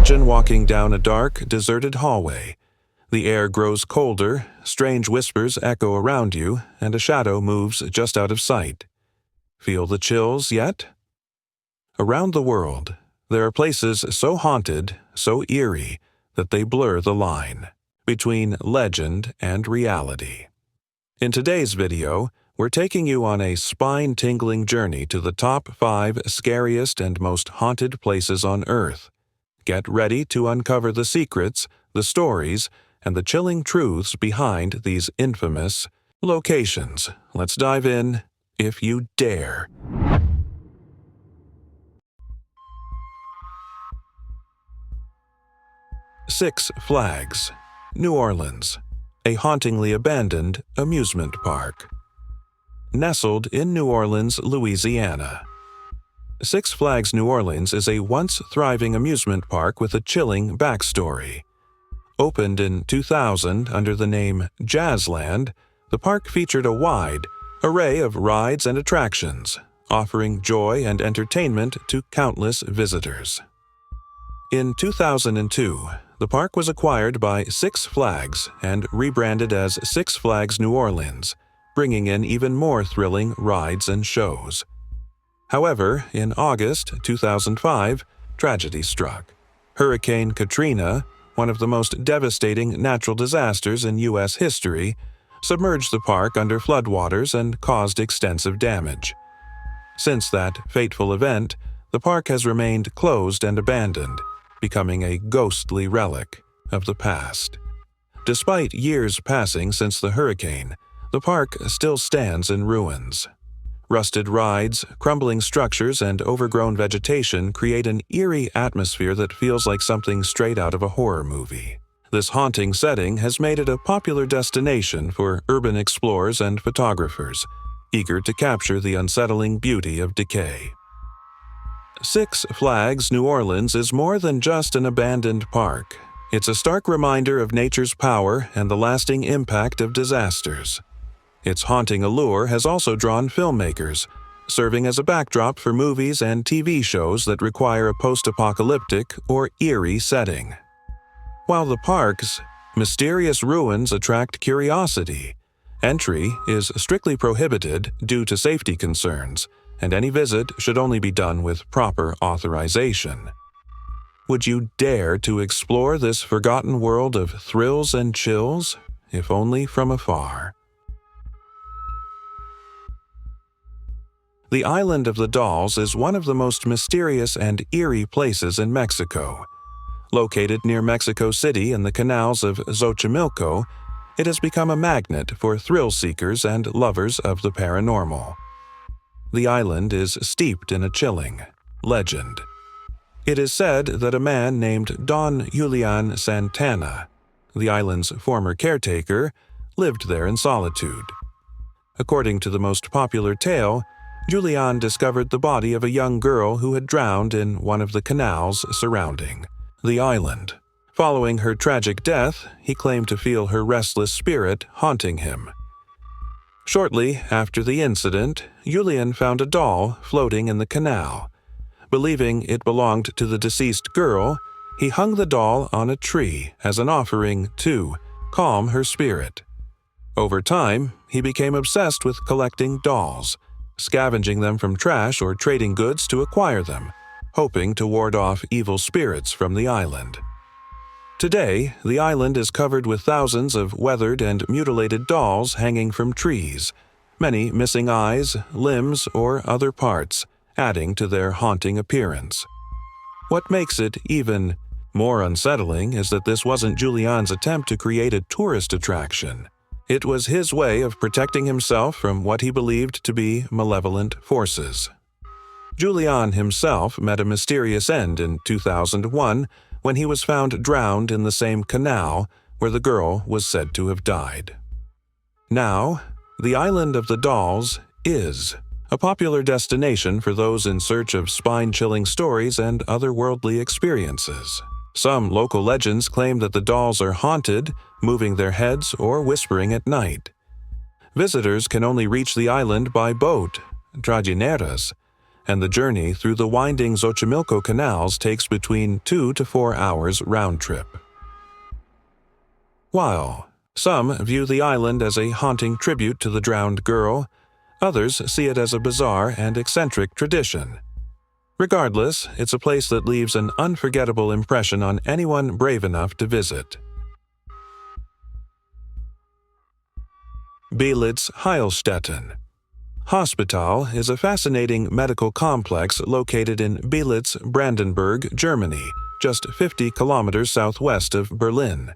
Imagine walking down a dark, deserted hallway. The air grows colder, strange whispers echo around you, and a shadow moves just out of sight. Feel the chills yet? Around the world, there are places so haunted, so eerie, that they blur the line between legend and reality. In today's video, we're taking you on a spine-tingling journey to the top 5 scariest and most haunted places on Earth. Get ready to uncover the secrets, the stories, and the chilling truths behind these infamous locations. Let's dive in, if you dare. Six Flags, New Orleans, a hauntingly abandoned amusement park. Nestled in New Orleans, Louisiana. Six Flags New Orleans is a once thriving amusement park with a chilling backstory. Opened in 2000 under the name Jazzland, the park featured a wide array of rides and attractions, offering joy and entertainment to countless visitors. In 2002, the park was acquired by Six Flags and rebranded as Six Flags New Orleans, bringing in even more thrilling rides and shows. However, in August 2005, tragedy struck. Hurricane Katrina, one of the most devastating natural disasters in U.S. history, submerged the park under floodwaters and caused extensive damage. Since that fateful event, the park has remained closed and abandoned, becoming a ghostly relic of the past. Despite years passing since the hurricane, the park still stands in ruins. Rusted rides, crumbling structures, and overgrown vegetation create an eerie atmosphere that feels like something straight out of a horror movie. This haunting setting has made it a popular destination for urban explorers and photographers, eager to capture the unsettling beauty of decay. Six Flags New Orleans is more than just an abandoned park. It's a stark reminder of nature's power and the lasting impact of disasters. Its haunting allure has also drawn filmmakers, serving as a backdrop for movies and TV shows that require a post-apocalyptic or eerie setting. While the park's mysterious ruins attract curiosity, entry is strictly prohibited due to safety concerns, and any visit should only be done with proper authorization. Would you dare to explore this forgotten world of thrills and chills, if only from afar? The Island of the Dolls is one of the most mysterious and eerie places in Mexico. Located near Mexico City in the canals of Xochimilco, it has become a magnet for thrill seekers and lovers of the paranormal. The island is steeped in a chilling legend. It is said that a man named Don Julian Santana, the island's former caretaker, lived there in solitude. According to the most popular tale, Julian discovered the body of a young girl who had drowned in one of the canals surrounding the island. Following her tragic death, he claimed to feel her restless spirit haunting him. Shortly after the incident, Julian found a doll floating in the canal. Believing it belonged to the deceased girl, he hung the doll on a tree as an offering to calm her spirit. Over time, he became obsessed with collecting dolls, scavenging them from trash or trading goods to acquire them, hoping to ward off evil spirits from the island. Today, the island is covered with thousands of weathered and mutilated dolls hanging from trees, many missing eyes, limbs, or other parts, adding to their haunting appearance. What makes it even more unsettling is that this wasn't Julian's attempt to create a tourist attraction. It was his way of protecting himself from what he believed to be malevolent forces. Julian himself met a mysterious end in 2001 when he was found drowned in the same canal where the girl was said to have died. Now, the Island of the Dolls is a popular destination for those in search of spine-chilling stories and otherworldly experiences. Some local legends claim that the dolls are haunted, moving their heads or whispering at night. Visitors can only reach the island by boat, trajineras, and the journey through the winding Xochimilco canals takes between 2 to 4 hours round trip. While some view the island as a haunting tribute to the drowned girl, others see it as a bizarre and eccentric tradition. Regardless, it's a place that leaves an unforgettable impression on anyone brave enough to visit. Belitz Heilstätten Hospital is a fascinating medical complex located in Belitz, Brandenburg, Germany, just 50 kilometers southwest of Berlin.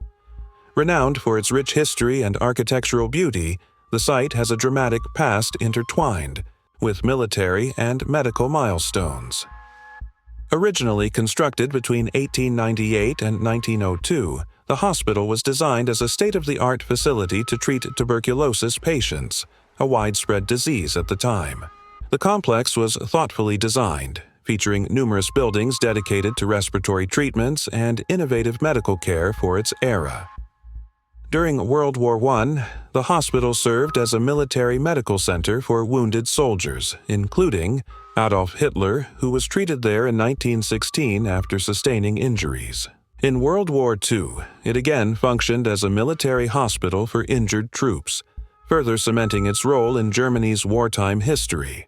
Renowned for its rich history and architectural beauty, the site has a dramatic past intertwined with military and medical milestones. Originally constructed between 1898 and 1902, the hospital was designed as a state-of-the-art facility to treat tuberculosis patients, a widespread disease at the time. The complex was thoughtfully designed, featuring numerous buildings dedicated to respiratory treatments and innovative medical care for its era. During World War I, the hospital served as a military medical center for wounded soldiers, including Adolf Hitler, who was treated there in 1916 after sustaining injuries. In World War II, it again functioned as a military hospital for injured troops, further cementing its role in Germany's wartime history.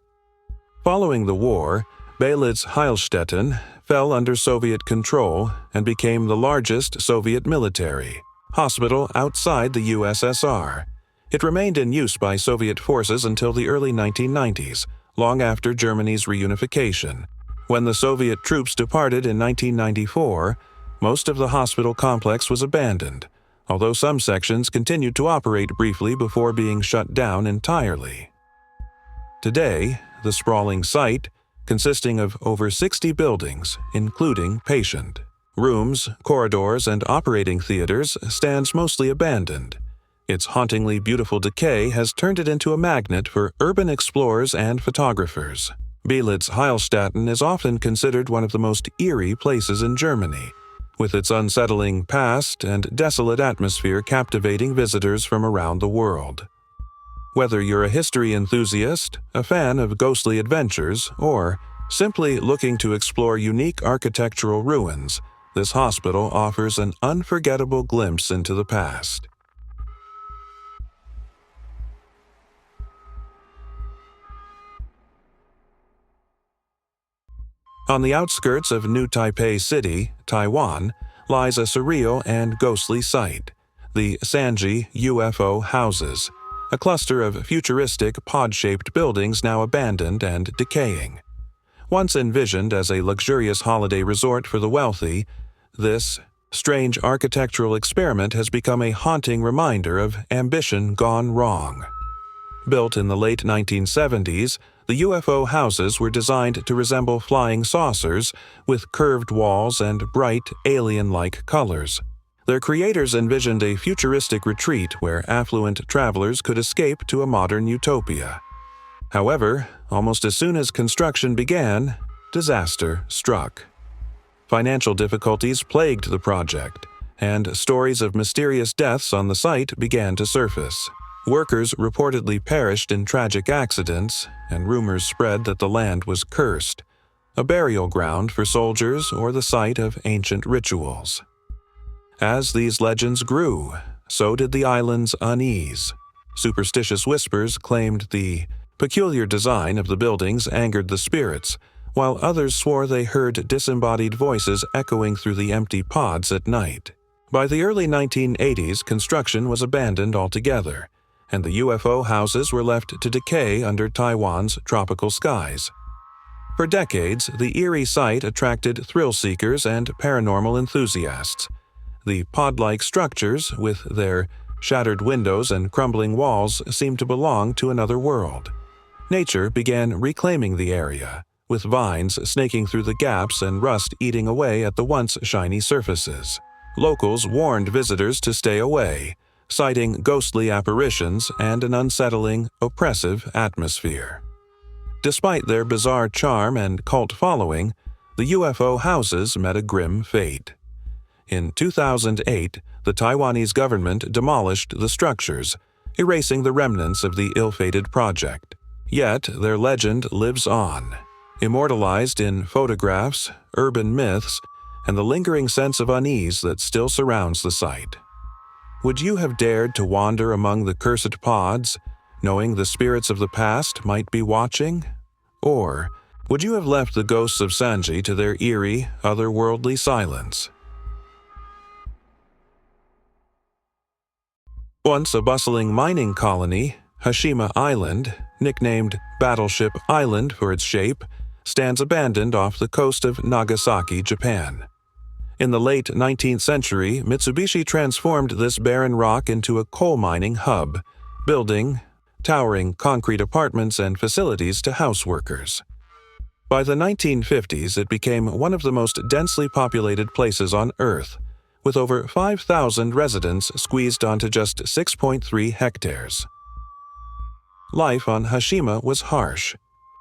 Following the war, Belitz Heilstätten fell under Soviet control and became the largest Soviet military hospital outside the USSR. It remained in use by Soviet forces until the early 1990s, long after Germany's reunification. When the Soviet troops departed in 1994, most of the hospital complex was abandoned, although some sections continued to operate briefly before being shut down entirely. Today, the sprawling site, consisting of over 60 buildings, including patient rooms, corridors, and operating theaters, stands mostly abandoned. Its hauntingly beautiful decay has turned it into a magnet for urban explorers and photographers. Belitz Heilstätten is often considered one of the most eerie places in Germany, with its unsettling past and desolate atmosphere captivating visitors from around the world. Whether you're a history enthusiast, a fan of ghostly adventures, or simply looking to explore unique architectural ruins, this hospital offers an unforgettable glimpse into the past. On the outskirts of New Taipei City, Taiwan, lies a surreal and ghostly site, the Sanji UFO Houses, a cluster of futuristic pod-shaped buildings now abandoned and decaying. Once envisioned as a luxurious holiday resort for the wealthy, this strange architectural experiment has become a haunting reminder of ambition gone wrong. Built in the late 1970s, the UFO houses were designed to resemble flying saucers with curved walls and bright, alien-like colors. Their creators envisioned a futuristic retreat where affluent travelers could escape to a modern utopia. However, almost as soon as construction began, disaster struck. Financial difficulties plagued the project, and stories of mysterious deaths on the site began to surface. Workers reportedly perished in tragic accidents, and rumors spread that the land was cursed, a burial ground for soldiers or the site of ancient rituals. As these legends grew, so did the island's unease. Superstitious whispers claimed the peculiar design of the buildings angered the spirits, while others swore they heard disembodied voices echoing through the empty pods at night. By the early 1980s, construction was abandoned altogether, and the UFO houses were left to decay under Taiwan's tropical skies. For decades, the eerie site attracted thrill-seekers and paranormal enthusiasts. The pod-like structures, with their shattered windows and crumbling walls, seemed to belong to another world. Nature began reclaiming the area, with vines snaking through the gaps and rust eating away at the once shiny surfaces. Locals warned visitors to stay away, citing ghostly apparitions and an unsettling, oppressive atmosphere. Despite their bizarre charm and cult following, the UFO houses met a grim fate. In 2008, the Taiwanese government demolished the structures, erasing the remnants of the ill-fated project. Yet their legend lives on. immortalized in photographs, urban myths, and the lingering sense of unease that still surrounds the site. Would you have dared to wander among the cursed pods, knowing the spirits of the past might be watching? Or would you have left the ghosts of Sanji to their eerie, otherworldly silence? Once a bustling mining colony, Hashima Island, nicknamed Battleship Island for its shape, stands abandoned off the coast of Nagasaki, Japan. In the late 19th century, Mitsubishi transformed this barren rock into a coal mining hub, building towering concrete apartments and facilities to house workers. By the 1950s, it became one of the most densely populated places on Earth, with over 5,000 residents squeezed onto just 6.3 hectares. Life on Hashima was harsh.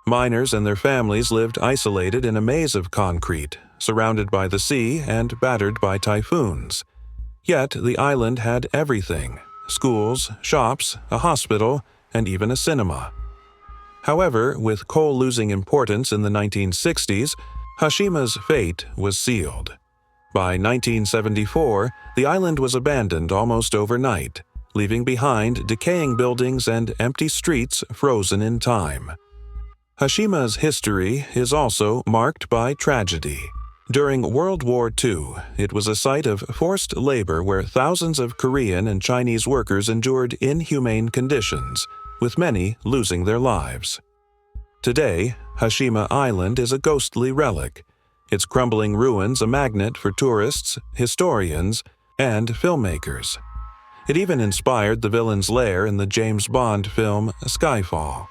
Miners and their families lived isolated in a maze of concrete, surrounded by the sea and battered by typhoons. Yet the island had everything: schools, shops, a hospital, and even a cinema. However, with coal losing importance in the 1960s, Hashima's fate was sealed. By 1974, the island was abandoned almost overnight, leaving behind decaying buildings and empty streets frozen in time. Hashima's history is also marked by tragedy. During World War II, it was a site of forced labor where thousands of Korean and Chinese workers endured inhumane conditions, with many losing their lives. Today, Hashima Island is a ghostly relic, its crumbling ruins a magnet for tourists, historians, and filmmakers. It even inspired the villain's lair in the James Bond film Skyfall.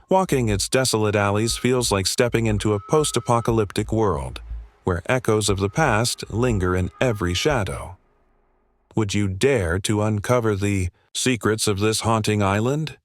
Walking its desolate alleys feels like stepping into a post-apocalyptic world, where echoes of the past linger in every shadow. Would you dare to uncover the secrets of this haunting island?